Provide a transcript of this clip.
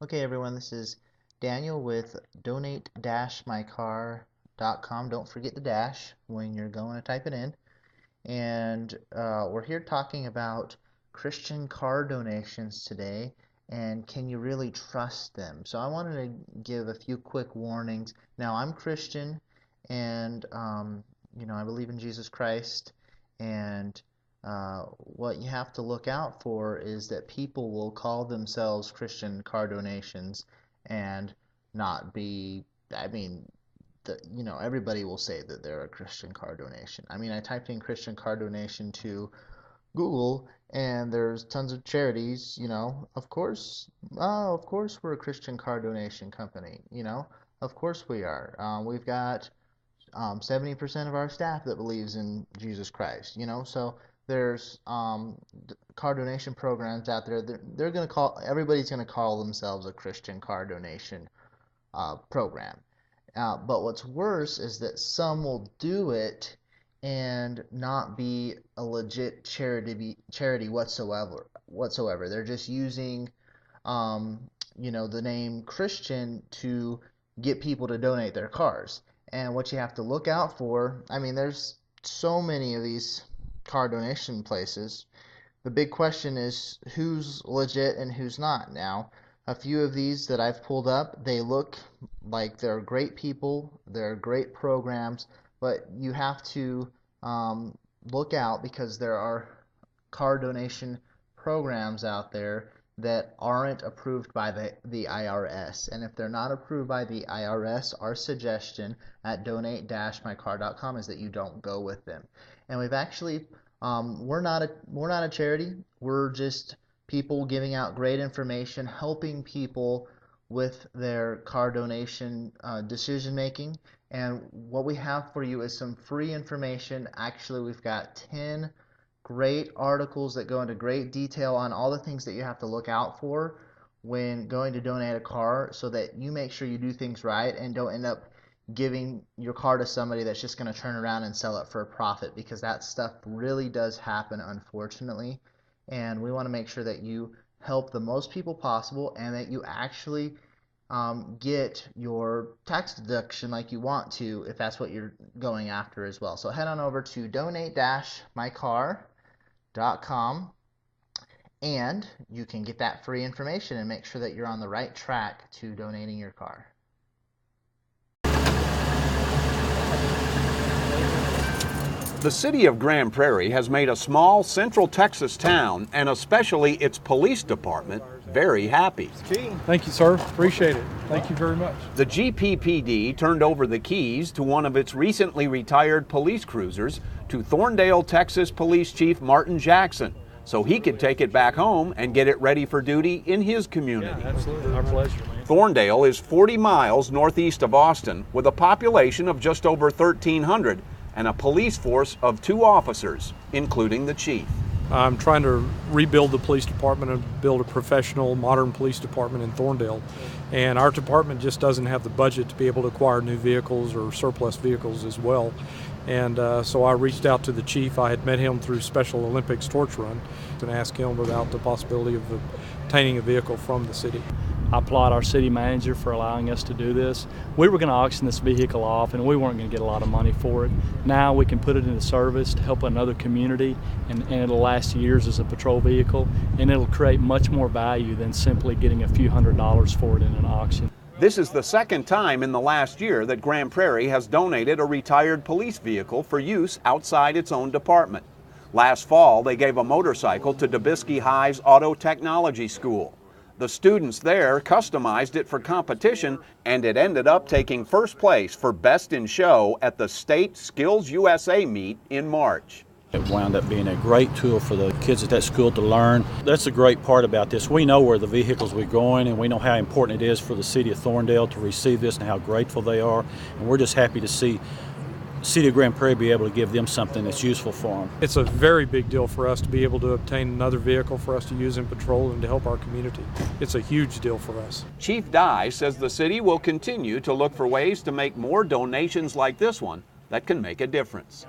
Okay, everyone, this is Daniel with donate-mycar.com. Don't forget the dash when you're going to type it in. And we're here talking about Christian car donations today, and can you really trust them? So I wanted to give a few quick warnings. Now, I'm Christian, and I believe in Jesus Christ, and what you have to look out for is that people will call themselves Christian car donations and not be, everybody will say that they're a Christian car donation. I mean, I typed in Christian car donation to Google, and there's tons of charities, of course we're a Christian car donation company, of course we are. We've got 70% of our staff that believes in Jesus Christ, so there's car donation programs out there. Everybody's going to call themselves a Christian car donation program. But what's worse is that some will do it and not be a legit charity whatsoever. They're just using, the name Christian to get people to donate their cars. And what you have to look out for, there's so many of these car donation places. The big question is who's legit and who's not. Now, a few of these that I've pulled up, they look like they're great people, they're great programs, but you have to look out because there are car donation programs out there that aren't approved by the IRS. And if they're not approved by the IRS, our suggestion at donate-mycar.com is that you don't go with them. And we've actually, we're not a charity. We're just people giving out great information, helping people with their car donation decision making. And what we have for you is some free information. Actually, we've got 10 great articles that go into great detail on all the things that you have to look out for when going to donate a car, so that you make sure you do things right and don't end up giving your car to somebody that's just going to turn around and sell it for a profit, because that stuff really does happen, unfortunately. And we want to make sure that you help the most people possible and that you actually get your tax deduction like you want to, if that's what you're going after as well. So head on over to donate-mycar.com and you can get that free information and make sure that you're on the right track to donating your car. The city of Grand Prairie has made a small Central Texas town, and especially its police department, very happy. Thank you, sir. Appreciate it. Thank you very much. The GPPD turned over the keys to one of its recently retired police cruisers to Thorndale, Texas Police Chief Martin Jackson, so he could take it back home and get it ready for duty in his community. Yeah, absolutely. Our pleasure, man. Thorndale is 40 miles northeast of Austin, with a population of just over 1,300 and a police force of 2 officers, including the chief. I'm trying to rebuild the police department and build a professional, modern police department in Thorndale. And our department just doesn't have the budget to be able to acquire new vehicles or surplus vehicles as well. And so I reached out to the chief. I had met him through Special Olympics Torch Run and asked him about the possibility of obtaining a vehicle from the city. I applaud our city manager for allowing us to do this. We were going to auction this vehicle off and we weren't going to get a lot of money for it. Now we can put it into service to help another community, and it'll last years as a patrol vehicle, and it'll create much more value than simply getting a few $100s for it in an auction. This is the second time in the last year that Grand Prairie has donated a retired police vehicle for use outside its own department. Last fall, they gave a motorcycle to Dubisky High's Auto Technology School. The students there customized it for competition, and it ended up taking first place for Best in Show at the State Skills USA meet in March. It wound up being a great tool for the kids at that school to learn. That's the great part about this. We know where the vehicles we're going, and we know how important it is for the city of Thorndale to receive this and how grateful they are. And we're just happy to see the city of Grand Prairie be able to give them something that's useful for them. It's a very big deal for us to be able to obtain another vehicle for us to use in patrol and to help our community. It's a huge deal for us. Chief Dye says the city will continue to look for ways to make more donations like this one that can make a difference.